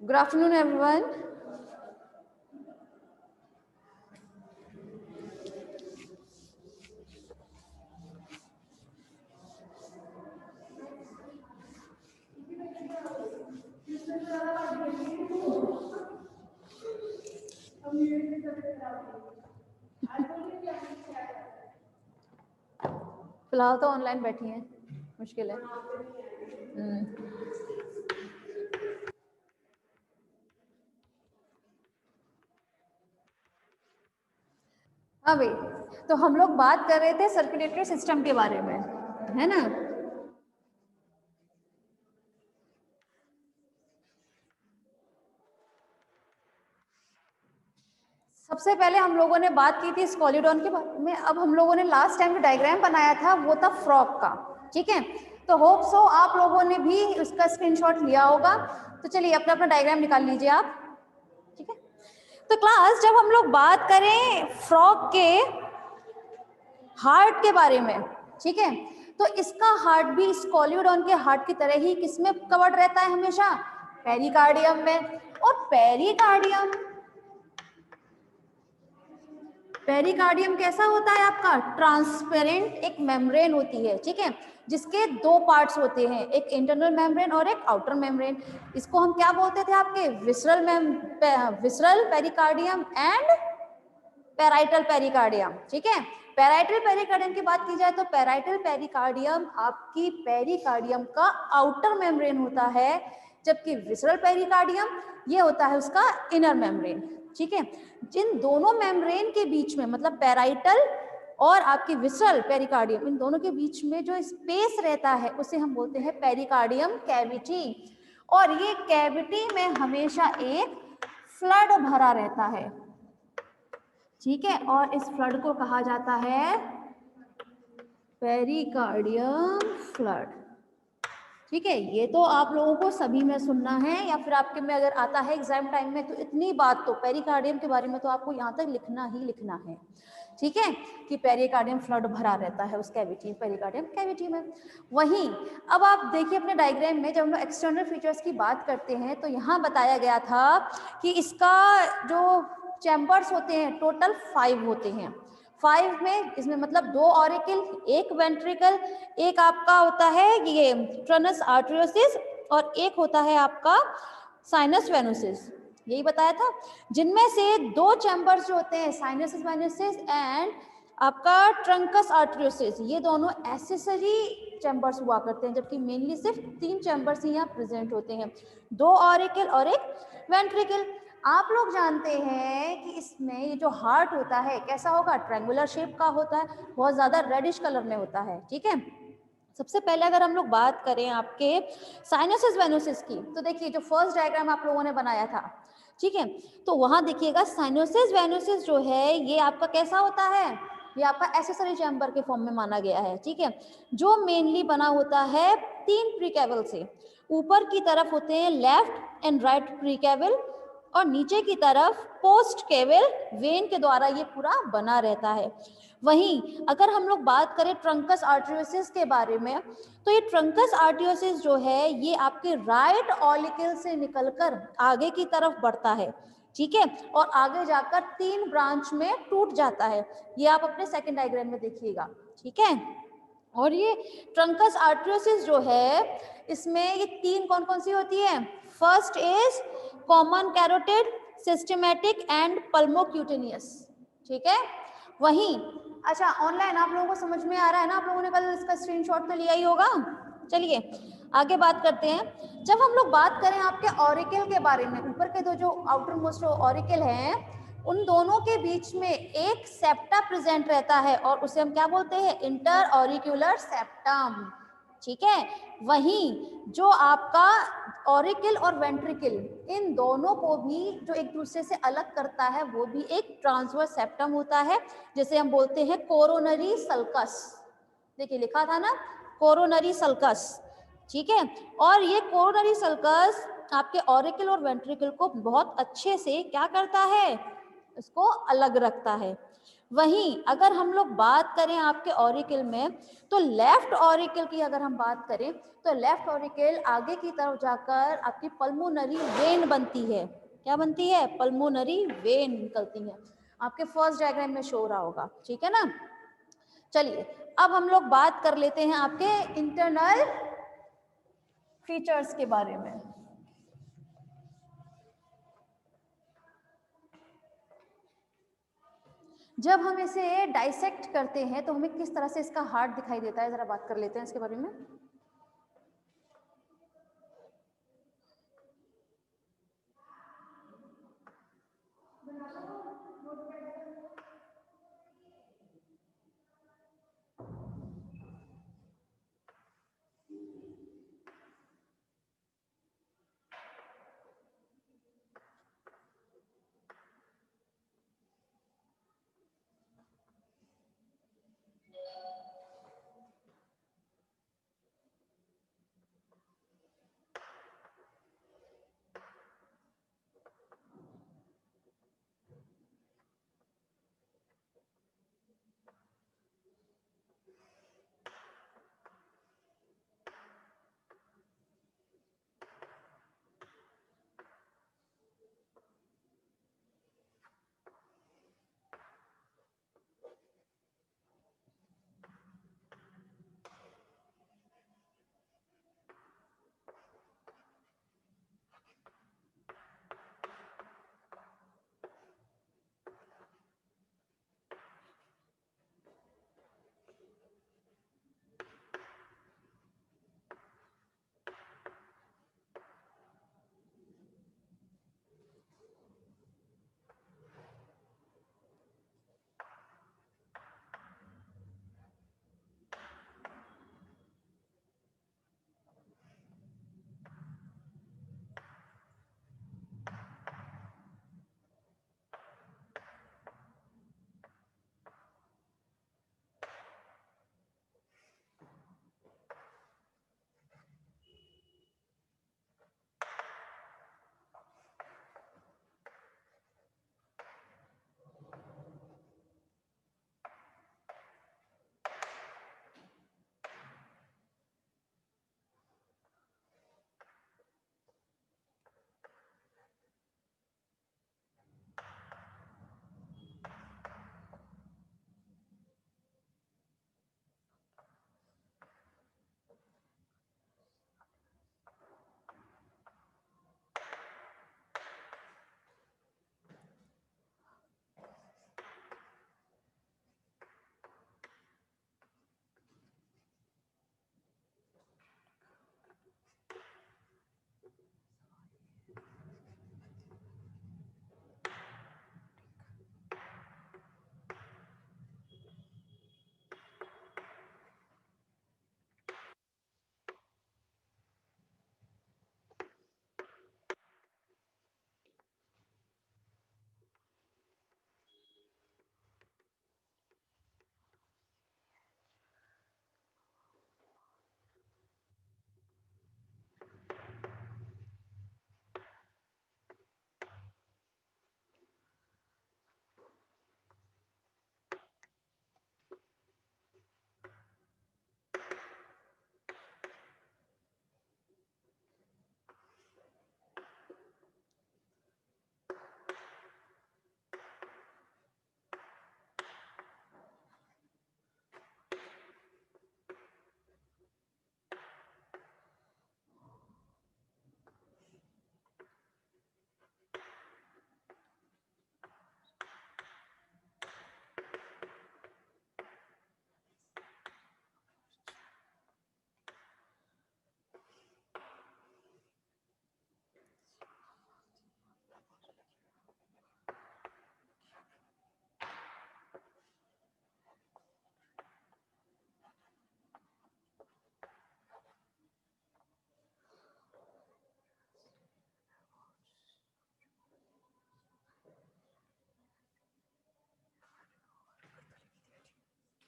Good afternoon, everyone. फिलहाल तो online बैठी हैं, मुश्किल है। हाँ भाई, तो हम लोग बात कर रहे थे सर्कुलेटरी सिस्टम के बारे में, है ना। सबसे पहले हम लोगों ने बात की थी स्कोलिडॉन के बारे में। अब हम लोगों ने लास्ट टाइम जो डायग्राम बनाया था वो था फ्रॉग का, ठीक है। तो होप सो आप लोगों ने भी उसका स्क्रीनशॉट लिया होगा। तो चलिए अपना अपना डायग्राम निकाल लीजिए आप, ठीक है। तो क्लास, जब हम लोग बात करें फ्रॉग के हार्ट के बारे में, ठीक है, तो इसका हार्ट भी स्कोलिडॉन के हार्ट की तरह ही किसमें कवर्ड रहता है हमेशा? पेरिकार्डियम में। और पेरिकार्डियम कैसा होता है आपका? ट्रांसपेरेंट एक मेम्ब्रेन होती है, ठीक है, जिसके दो पार्ट्स होते हैं, एक इंटरनल मेम्ब्रेन और एक आउटर मेम्ब्रेन। इसको हम क्या बोलते थे आपके? Visceral pericardium and parietal pericardium, ठीक है। पैराइटल पेरिकार्डियम की बात की जाए तो पैराइटल पेरिकार्डियम आपकी पेरिकार्डियम का आउटर मेम्ब्रेन होता है, जबकि विसरल पेरिकार्डियम ये होता है उसका इनर मेम्ब्रेन, ठीक है। जिन दोनों मेम्ब्रेन के बीच में, मतलब पैराइटल और आपकी विसरल पेरिकार्डियम, इन दोनों के बीच में जो स्पेस रहता है उसे हम बोलते हैं पेरिकार्डियम कैविटी। और ये कैविटी में हमेशा एक फ्लड भरा रहता है, ठीक है, और इस फ्लड को कहा जाता है पेरिकार्डियम फ्लड, ठीक है। ये तो आप लोगों को सभी में सुनना है, या फिर आपके में अगर आता है एग्जाम टाइम में तो इतनी बात तो पेरिकार्डियम के बारे में तो आपको यहाँ तक लिखना ही लिखना है, ठीक है, कि पेरिकार्डियम फ्लड भरा रहता है उस कैविटी, पेरिकार्डियम कैविटी में। वहीं अब आप देखिए अपने डायग्राम में, जब हम लोग एक्सटर्नल फीचर्स की बात करते हैं तो यहाँ बताया गया था कि इसका जो चैम्बर्स होते हैं टोटल 5 होते हैं। 5 में इसमें मतलब 2 ऑरिकल, एक वेंट्रिकल, एक आपका होता है ये ट्रनस आर्टरियोसिस और एक होता है आपका साइनस वेनुसिस, यही बताया था। जिनमें से 2 चैम्बर्स जो होते हैं साइनस वेनुसिस एंड आपका ट्रंकस आर्टरियोसिस, ये दोनों एसेसरी चैम्बर्स हुआ करते हैं, जबकि मेनली सिर्फ 3 चैम्बर्स ही यहाँ प्रेजेंट होते हैं, 2 ऑरिकल और एक वेंट्रिकल। आप लोग जानते हैं कि इसमें ये जो हार्ट होता है कैसा होगा? ट्रायंगुलर शेप का होता है, बहुत ज्यादा रेडिश कलर में होता है, ठीक है। सबसे पहले अगर हम लोग बात करें आपके साइनसिस वेनुसिस की, तो देखिए जो फर्स्ट डायग्राम आप लोगों ने बनाया था, ठीक है, तो वहां देखिएगा साइनसिस वेनुसिस जो है ये आपका कैसा होता है? ये आपका एसेसरी चैम्बर के फॉर्म में माना गया है, ठीक है, जो मेनली बना होता है 3 प्रीकैवल से। ऊपर की तरफ होते हैं लेफ्ट एंड राइट प्रीकैवल और नीचे की तरफ पोस्ट केवल वेन के द्वारा ये पूरा बना रहता है। वहीं अगर हम लोग बात करें ट्रंकस आर्टरियोसिस के बारे में, तो ये ट्रंकस आर्टरियोसिस जो है ये आपके राइट ऑलिकल से निकलकर आगे की तरफ बढ़ता है, ठीक है, और आगे जाकर 3 ब्रांच में टूट जाता है। ये आप अपने सेकंड डायग्राम में देखिएगा, ठीक है। और ये ट्रंकस आर्टरियोसिस जो है इसमें ये 3 कौन कौन सी होती है? First is common carotid, systemic and pulmocutaneous, ठीक है। वहीं अच्छा ऑनलाइन आप लोगों को समझ में आ रहा है ना? आप लोगों ने कल इसका स्क्रीनशॉट तो लिया ही होगा। चलिए आगे बात करते हैं। जब हम लोग बात करें आपके ऑरिकल के बारे में, ऊपर के दो जो आउटर मोस्ट ऑरिकल हैं उन दोनों के बीच में एक सेप्टा प्रेजेंट रहता है और उसे हम क्या बोलते हैं? इंटर ऑरिक्यूलर सेप्टम, ठीक है। वहीं जो आपका ऑरिकल और वेंट्रिकल, इन दोनों को भी जो एक दूसरे से अलग करता है वो भी एक ट्रांसवर्स सेप्टम होता है, जिसे हम बोलते हैं कोरोनरी सल्कस। देखिए लिखा था ना कोरोनरी सल्कस, ठीक है। और ये कोरोनरी सल्कस आपके ऑरिकल और वेंट्रिकल को बहुत अच्छे से क्या करता है? इसको अलग रखता है। वहीं अगर हम लोग बात करें आपके ऑरिकल में, तो लेफ्ट ऑरिकल की अगर हम बात करें तो लेफ्ट ऑरिकल आगे की तरफ जाकर आपकी पल्मोनरी वेन बनती है। क्या बनती है? पल्मोनरी वेन निकलती है। आपके फर्स्ट डायग्राम में शो हो रहा होगा, ठीक है ना। चलिए अब हम लोग बात कर लेते हैं आपके इंटरनल फीचर्स के बारे में। जब हम इसे डाइसेक्ट करते हैं तो हमें किस तरह से इसका हार्ट दिखाई देता है, जरा बात कर लेते हैं इसके बारे में।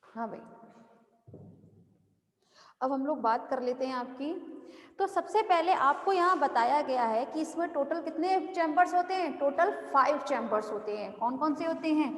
हाँ भाई, अब हम लोग बात कर लेते हैं आपकी। तो सबसे पहले आपको यहाँ बताया गया है कि इसमें टोटल कितने चैम्बर्स होते हैं? टोटल 5 चैम्बर्स होते हैं। कौन कौन से होते हैं?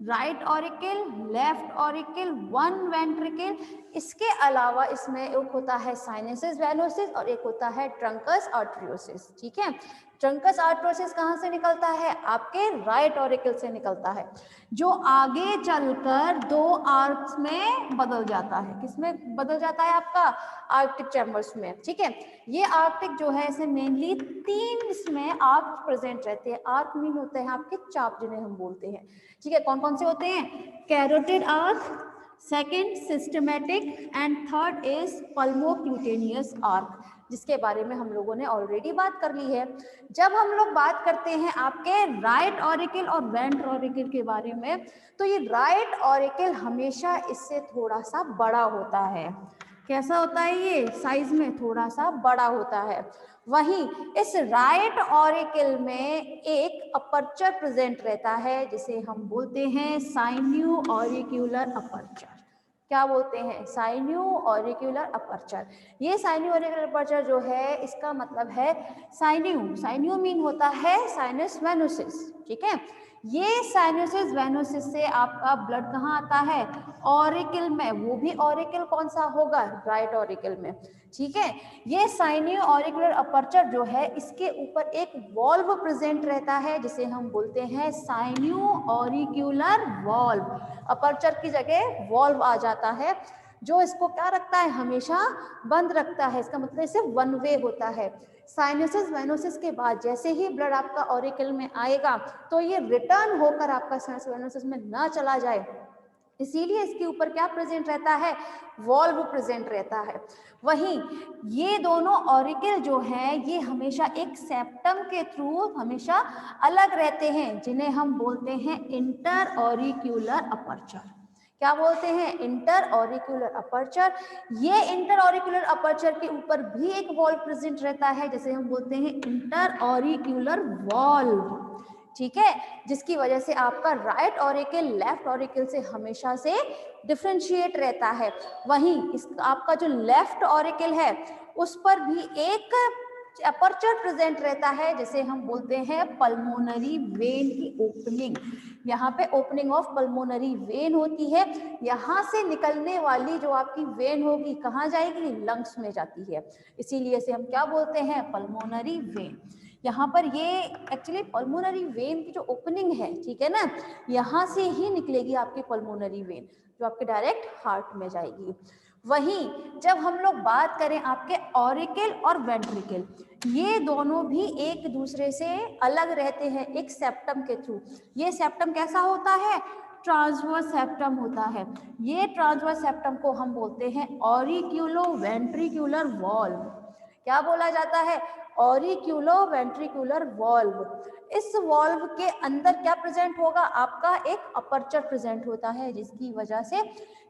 Right auricle, left auricle, one ventricle. इसके अलावा इसमें एक होता है साइनसिस वेनोसिस और एक होता है ट्रंकस आर्टरियोसिस। ठीक है, ट्रंकस आर्टरियोसिस कहाँ से निकलता है? आपके राइट ऑरिकल से निकलता है, जो आगे चलकर दो आर्क्स में बदल जाता है। किसमें बदल जाता है? आपका आर्कटिक चैम्बर्स में। ठीक है, ये आर्कटिक जो है इसे मेनली 3 इसमें आर्क प्रेजेंट रहते हैं। आर्क मीन होते हैं आपके चाप, जिन्हें हम बोलते हैं। ठीक है, कौन कौन से होते हैं? Carotid arch, second systemic and third is pulmocutaneous arch, जिसके बारे में हम लोगों ने ऑलरेडी बात कर ली है। जब हम लोग बात करते हैं आपके राइट ऑरिकल और वेंट्र ऑरिकल के बारे में, तो ये राइट ऑरिकल हमेशा इससे थोड़ा सा बड़ा होता है। कैसा होता है? ये साइज में थोड़ा सा बड़ा होता है। वहीं इस राइट ऑरिकल में एक अपर्चर प्रेजेंट रहता है, जिसे हम बोलते हैं साइन्यू ऑरिक्यूलर अपर्चर। क्या बोलते हैं? साइन्यू ऑरिक्यूलर अपर्चर। ये साइन्यू ऑरिक्यूलर अपर्चर जो है, इसका मतलब है साइन्यू, साइन्यू मीन होता है साइनस वेनोसिस। ठीक है, ये साइनसिस वेनोसिस से आपका ब्लड कहाँ आता है? ऑरिकल में। वो भी ऑरिकल कौन सा होगा? राइट ऑरिकल में। ठीक है, ये साइन्यू ऑरिकुलर अपर्चर जो है, इसके ऊपर एक वॉल्व प्रेजेंट रहता है, जिसे हम बोलते हैं साइन्यू ऑरिक्यूलर वॉल्व। अपर्चर की जगह वॉल्व आ जाता है, जो इसको क्या रखता है? हमेशा बंद रखता है। इसका मतलब इसे वन वे होता है। साइनसिस वेनोसिस के बाद जैसे ही ब्लड आपका ऑरिकल में आएगा, तो ये रिटर्न होकर आपका साइनस वेनोसिस में ना चला जाए, इसीलिए इसके ऊपर क्या प्रेजेंट रहता है? वॉल्व प्रेजेंट रहता है। वहीं ये दोनों ऑरिकल जो हैं, ये हमेशा एक सेप्टम के थ्रू हमेशा अलग रहते हैं, जिन्हें हम बोलते हैं इंटर ऑरिक्यूलर अपर्चर। क्या बोलते हैं? Interauricular aperture. ये इंटर ऑरिक्यूलर अपर्चर के ऊपर भी एक वॉल्व प्रेजेंट रहता है, जिसे हम बोलते हैं इंटर ऑरिक्यूलर वॉल्व। ठीक है, जिसकी वजह से आपका राइट ऑरिकल लेफ्ट ऑरिकल से हमेशा से डिफरेंशिएट रहता है। वहीं इस आपका जो लेफ्ट ऑरिकल है, उस पर भी एक अपर्चर प्रेजेंट रहता है, जिसे हम बोलते हैं पल्मोनरी वेन की ओपनिंग। यहाँ पे ओपनिंग ऑफ पल्मोनरी वेन होती है। यहाँ से निकलने वाली जो आपकी वेन होगी, कहाँ जाएगी? लंग्स में जाती है। इसीलिए इसे हम क्या बोलते हैं? Pulmonary vein. यहाँ पर ये एक्चुअली पल्मोनरी वेन की जो ओपनिंग है, ठीक है ना, यहाँ से ही निकलेगी आपकी पल्मोनरी वेन, जो आपके डायरेक्ट हार्ट में जाएगी। वहीं जब हम लोग बात करें आपके ऑरिकल और वेंट्रिकल, ये दोनों भी एक दूसरे से अलग रहते हैं एक सेप्टम के थ्रू। ये सेप्टम कैसा होता है? ट्रांसवर्स सेप्टम होता है। ये ट्रांसवर्स सेप्टम को हम बोलते हैं ऑरिक्यूलो वेंट्रिक्यूलर वॉल्व। क्या बोला जाता है? ऑरिक्यूलो वेंट्रिकुलर वॉल्व। इस वॉल्व के अंदर क्या प्रेजेंट होगा? आपका एक अपर्चर प्रेजेंट होता है, जिसकी वजह से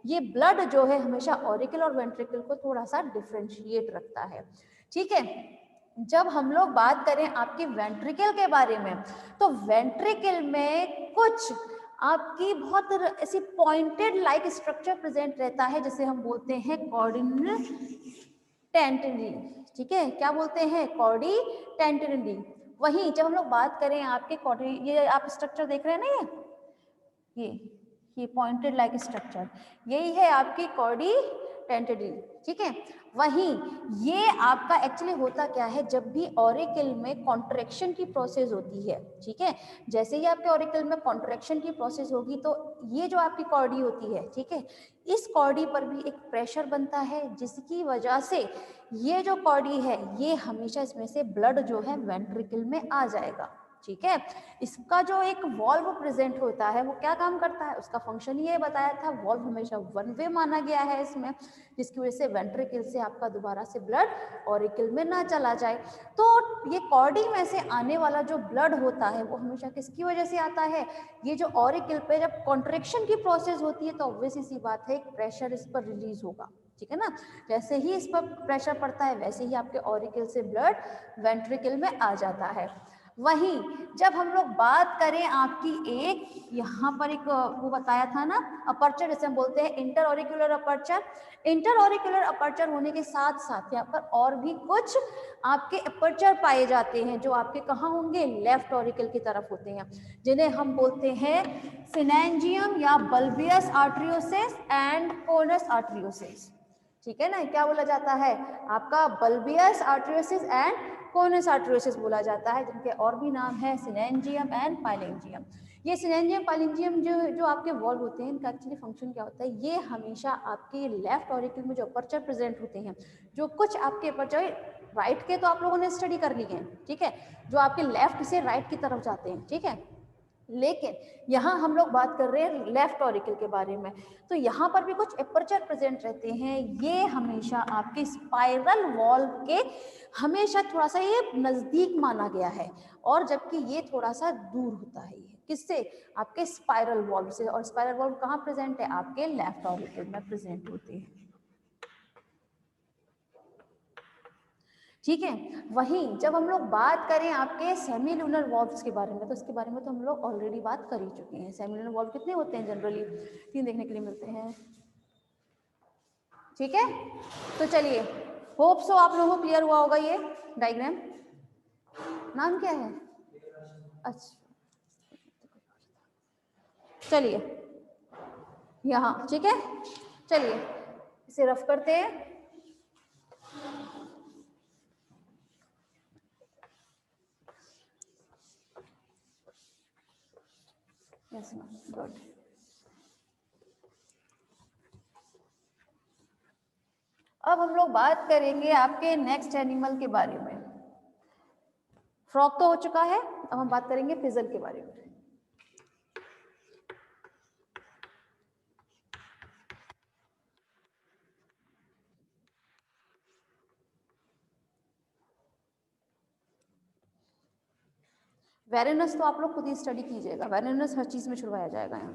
ये ब्लड जो है हमेशा ऑरिकल और वेंट्रिकल को थोड़ा सा डिफरेंशिएट रखता है। ठीक है, जब हम लोग बात करें आपकी वेंट्रिकल के बारे में, तो वेंट्रिकल में कुछ आपकी बहुत ऐसी पॉइंटेड लाइक स्ट्रक्चर प्रेजेंट रहता है, जिसे हम बोलते हैं कॉर्डिनल टेंटिनरी। ठीक है, क्या बोलते हैं? कॉर्डी टेंटिनरी। वहीं जब हम लोग बात करें आपके कॉर्डी, ये आप स्ट्रक्चर देख रहे हैं ना, ये पॉइंटेड लाइक स्ट्रक्चर, यही है आपकी कॉर्डी टेंटिनरी। ठीक है, वहीं ये आपका एक्चुअली होता क्या है? जब भी ऑरिकल में कॉन्ट्रैक्शन की प्रोसेस होती है, ठीक है, जैसे ही आपके ऑरिकल में कॉन्ट्रैक्शन की प्रोसेस होगी, तो ये जो आपकी कॉर्डी होती है, ठीक है, इस कॉर्डी पर भी एक प्रेशर बनता है, जिसकी वजह से ये जो कॉर्डी है, ये हमेशा इसमें से ब्लड जो है वेंट्रिकल में आ जाएगा। ठीक है, इसका जो एक वॉल्व प्रेजेंट होता है, वो क्या काम करता है? उसका फंक्शन ये बताया था, वॉल्व हमेशा वन वे माना गया है इसमें, जिसकी वजह से वेंट्रिकल से आपका दोबारा से ब्लड ऑरिकल में ना चला जाए। तो ये कॉर्डी में से आने वाला जो ब्लड होता है, वो हमेशा किसकी वजह से आता है? ये जो ऑरिकल पे जब कॉन्ट्रैक्शन की प्रोसेस होती है, तो ऑब्वियस सी बात है, एक प्रेशर इस पर रिलीज होगा। ठीक है ना, जैसे ही इस पर प्रेशर पड़ता है, वैसे ही आपके ऑरिकल से ब्लड वेंट्रिकल में आ जाता है। वहीं जब हम लोग बात करें आपकी एक यहाँ पर एक वो बताया था ना अपर्चर, जैसे हम बोलते हैं inter auricular aperture. Inter auricular aperture होने के साथ साथ यहाँ पर और भी कुछ आपके अपर्चर पाए जाते हैं जो आपके कहाँ होंगे, लेफ्ट ऑरिकल की तरफ होते हैं, जिन्हें हम बोलते हैं सिनेंजियम या बल्बियस आर्टरियोसिस एंड कोनस आर्टरियोसिस। ठीक है ना, क्या बोला जाता है आपका बल्बियस आर्टरियोसिस एंड कोनस आर्टरियोसिस बोला जाता है, जिनके और भी नाम है सिनेंजियम एंड पाइलेंजियम। ये सिनेंजियम पाइलेंजियम जो आपके वॉल्व होते हैं, इनका एक्चुअली फंक्शन क्या होता है, ये हमेशा आपके लेफ्ट ऑरिकल में जो अपर्चर प्रेजेंट होते हैं, जो कुछ आपके अपर्चर राइट के तो आप लोगों ने स्टडी कर लिए हैं, ठीक है, जो आपके लेफ्ट से राइट की तरफ जाते हैं, ठीक है, लेकिन यहाँ हम लोग बात कर रहे हैं लेफ्ट ऑरिकल के बारे में, तो यहाँ पर भी कुछ अपर्चर प्रेजेंट रहते हैं। ये हमेशा आपके स्पाइरल वॉल के हमेशा थोड़ा सा ये नजदीक माना गया है, और जबकि ये थोड़ा सा दूर होता है, ये किससे, आपके स्पाइरल वॉल से। और स्पाइरल वॉल कहाँ प्रेजेंट है, आपके लेफ्ट ऑरिकल में प्रेजेंट होते हैं, ठीक है। वहीं जब हम लोग बात करें आपके सेमीलुनर वॉल्व्स के बारे में, तो इसके बारे में तो हम लोग ऑलरेडी बात कर ही चुके हैं। सेमीलुनर वॉल्व कितने होते हैं, जनरली 3 देखने के लिए मिलते हैं, ठीक है। तो चलिए, होप सो आप लोगों को क्लियर हुआ होगा ये डायग्राम। नाम क्या है, अच्छा चलिए यहाँ, ठीक है, चलिए इसे रफ करते हैं। Yes ma'am, good. अब हम लोग बात करेंगे आपके नेक्स्ट एनिमल के बारे में। फ्रॉग तो हो चुका है, अब हम बात करेंगे फिजल के बारे में। वेरिनस तो आप लोग खुद ही स्टडी कीजिएगा, वेरिनस हर चीज में छुड़वाया जाएगा यहाँ।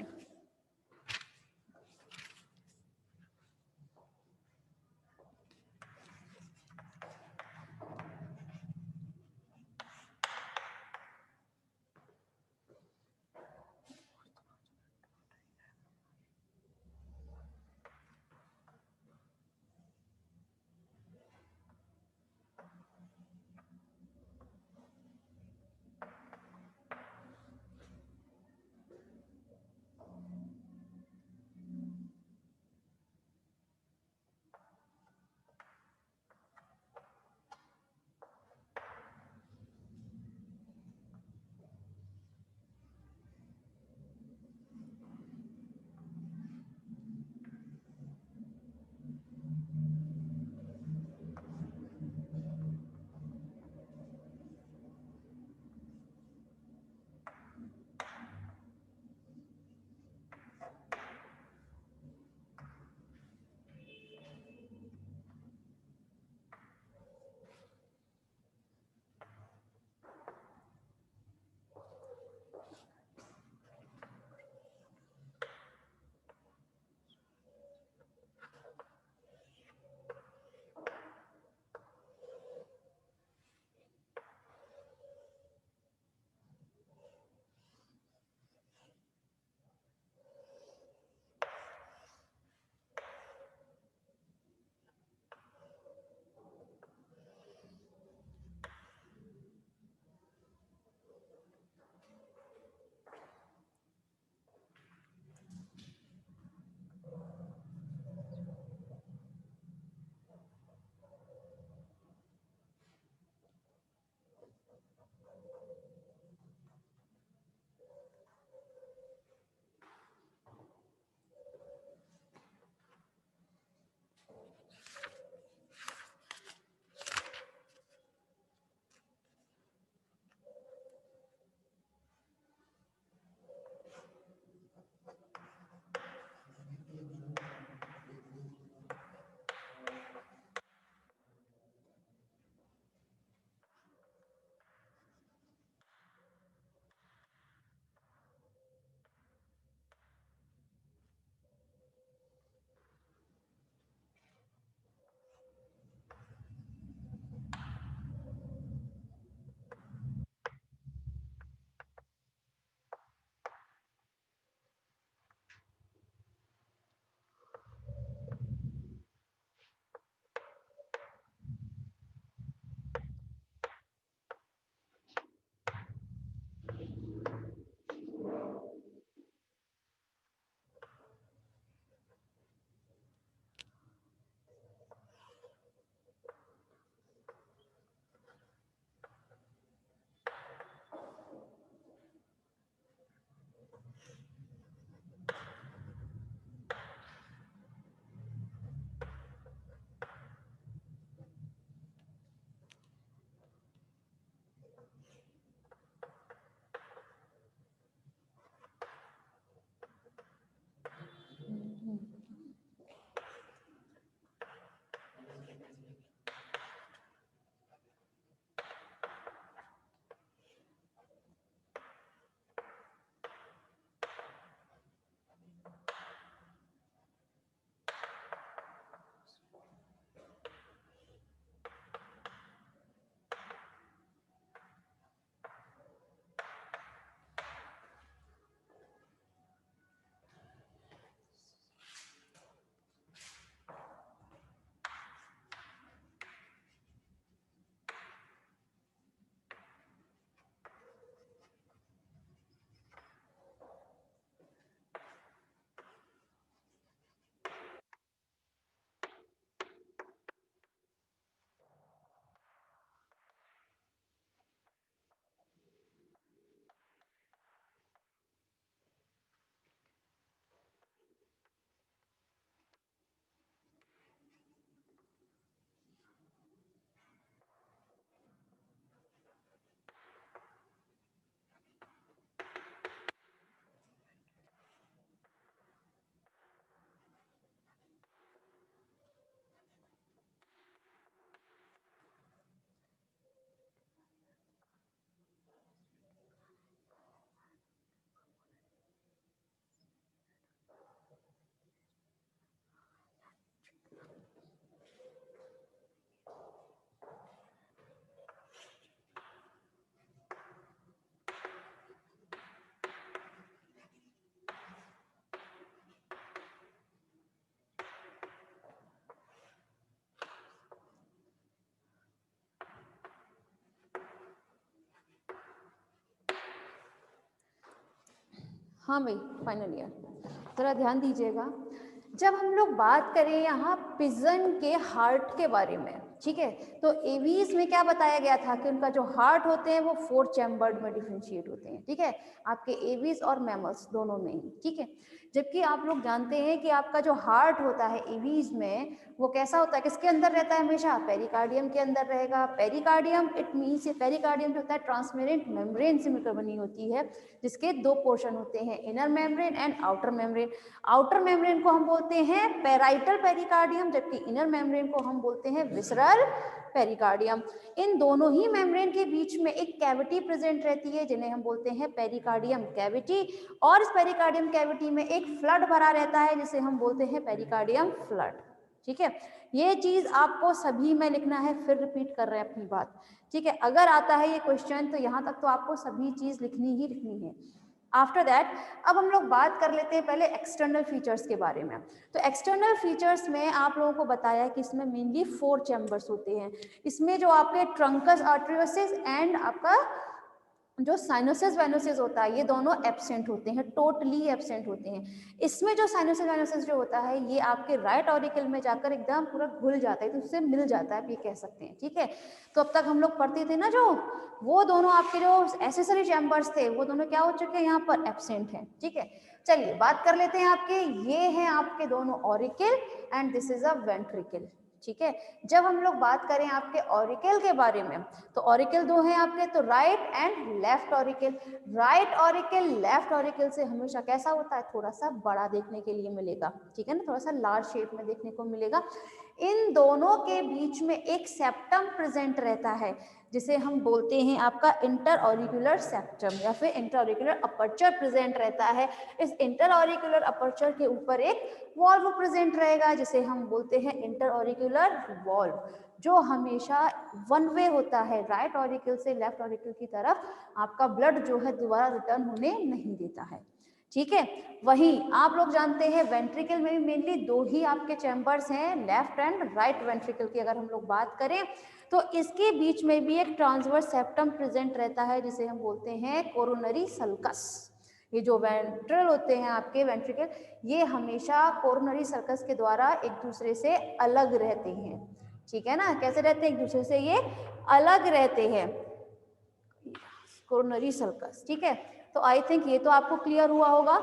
हाँ भाई, फाइनल ईयर, ज़रा ध्यान दीजिएगा। जब हम लोग बात करें यहाँ पिजन के हार्ट के बारे में, ठीक है, तो एवीज में क्या बताया गया था कि उनका जो हार्ट होते हैं वो 4 चैम्बर्ड में डिफरेंशिएट होते हैं, ठीक है, आपके एवीज और मैमल्स दोनों में ही, ठीक है। जबकि आप लोग जानते हैं कि आपका जो हार्ट होता है एवीज में वो कैसा होता है, किसके अंदर रहता है, हमेशा पेरिकार्डियम के अंदर रहेगा। पेरिकार्डियम इट मीन्स, पेरिकार्डियम जो होता है ट्रांसपेरेंट मेम्ब्रेन से मिलकर बनी होती है, जिसके 2 पोर्शन होते हैं, inner membrane and outer membrane. Outer membrane को हम बोलते हैं पेराइटल पेरिकार्डियम, जबकि इनर मेम्ब्रेन को हम बोलते हैं विसरल पेरिकार्डियम। इन दोनों ही मेम्ब्रेन के बीच में एक कैविटी प्रेजेंट रहती है जिन्हें हम बोलते हैं पेरिकार्डियम कैविटी, और इस पेरिकार्डियम कैविटी में एक फ्लड भरा रहता है जिसे हम बोलते हैं पेरिकार्डियम फ्लड, ठीक है। ये चीज आपको सभी में लिखना है, फिर रिपीट कर रहे हैं अपनी बात, ठीक है। अगर आता है ये क्वेश्चन तो यहाँ तक तो आपको सभी चीज लिखनी ही लिखनी है। आफ्टर दैट अब हम लोग बात कर लेते हैं पहले एक्सटर्नल फीचर्स के बारे में। तो एक्सटर्नल फीचर्स में आप लोगों को बताया कि इसमें मेनली 4 चैम्बर्स होते हैं। इसमें जो आपके ट्रंकस आर्टरियोसिस एंड आपका जो साइनोसिस वाइनोसिस होता है, ये दोनों एब्सेंट होते हैं, टोटली एब्सेंट होते हैं। इसमें जो साइनोसिस वाइनोसिस जो होता है ये आपके राइट ऑरिकल में जाकर एकदम पूरा घुल जाता है, तो उससे मिल जाता है, आप ये कह सकते हैं, ठीक है। तो अब तक हम लोग पढ़ते थे ना, जो वो दोनों आपके जो एसेसरी चैम्बर्स थे वो दोनों क्या हो चुके हैं, यहाँ पर एब्सेंट हैं, ठीक है। चलिए बात कर लेते हैं आपके, ये हैं आपके दोनों auricle and this is a ventricle, ठीक है। जब हम लोग बात करें आपके ऑरिकल के बारे में, तो ऑरिकल 2 हैं आपके, तो right and left auricle. Right auricle left auricle से हमेशा कैसा होता है, थोड़ा सा बड़ा देखने के लिए मिलेगा, ठीक है ना, थोड़ा सा लार्ज शेप में देखने को मिलेगा। इन दोनों के बीच में एक सेप्टम प्रेजेंट रहता है जिसे हम बोलते हैं आपका इंटर ऑरिकुलर सेप्टम या फिर इंटर ऑरिकुलर अपर्चर प्रेजेंट रहता है। इस इंटर ऑरिकुलर अपर्चर के ऊपर एक वॉल्व प्रेजेंट रहेगा जिसे हम बोलते हैं इंटर ऑरिकुलर वॉल्व, जो हमेशा वन वे होता है, राइट ऑरिकल से लेफ्ट ऑरिकल की तरफ आपका ब्लड जो है दोबारा रिटर्न होने नहीं देता है, ठीक है। वहीं आप लोग जानते हैं वेंट्रिकल में भी मेनली 2 ही आपके चैम्बर्स हैं, लेफ्ट एंड राइट वेंट्रिकल की अगर हम लोग बात करें तो इसके बीच में भी एक ट्रांसवर्स सेप्टम प्रेजेंट रहता है जिसे हम बोलते हैं कोरोनरी सल्कस। ये जो वेंट्रल होते हैं आपके वेंट्रिकल, ये हमेशा कोरोनरी सर्कस के द्वारा एक दूसरे से अलग रहते हैं, ठीक है ना। कैसे रहते हैं, एक दूसरे से ये अलग रहते हैं, कोरोनरी सर्कस, ठीक है। तो आई थिंक ये तो आपको क्लियर हुआ होगा।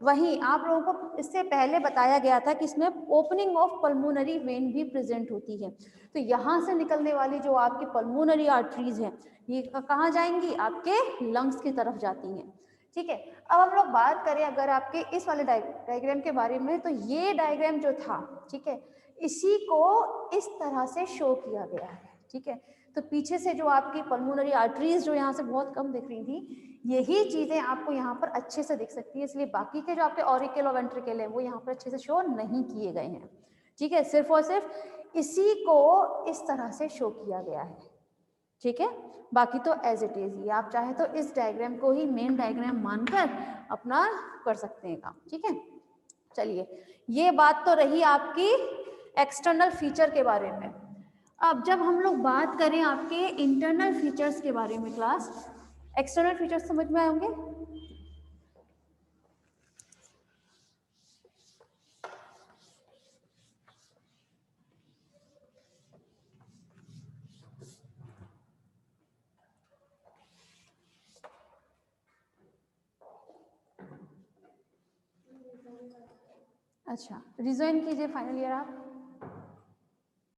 वहीं आप लोगों को इससे पहले बताया गया था कि इसमें ओपनिंग ऑफ पल्मोनरी वेन भी प्रेजेंट होती है, तो यहाँ से निकलने वाली जो आपकी पल्मोनरी आर्टरीज हैं ये कहाँ जाएंगी, आपके लंग्स की तरफ जाती हैं, ठीक है। अब हम लोग बात करें अगर आपके इस वाले डायग्राम के बारे में, तो ये डायग्राम जो था, ठीक है, इसी को इस तरह से शो किया गया है, ठीक है। तो पीछे से जो आपकी पल्मोनरी आर्टरीज जो यहाँ से बहुत कम दिख रही थी, यही चीजें आपको यहाँ पर अच्छे से दिख सकती है, इसलिए बाकी के जो आपके ऑरिकल और वेंट्रिकल है वो यहाँ पर अच्छे से शो नहीं किए गए हैं, ठीक है। सिर्फ और सिर्फ इसी को इस तरह से शो किया गया है, ठीक है। बाकी तो एज इट इज ही आप चाहे तो इस डायग्राम को ही मेन डायग्राम मानकर अपना कर सकते हैं काम, ठीक है। चलिए ये बात तो रही आपकी एक्सटर्नल फीचर के बारे में। अब जब हम लोग बात करें आपके इंटरनल फीचर्स के बारे में क्लास, एक्सटर्नल फीचर्स समझ में आए होंगे। अच्छा रिजाइन कीजिए फाइनल ईयर आप।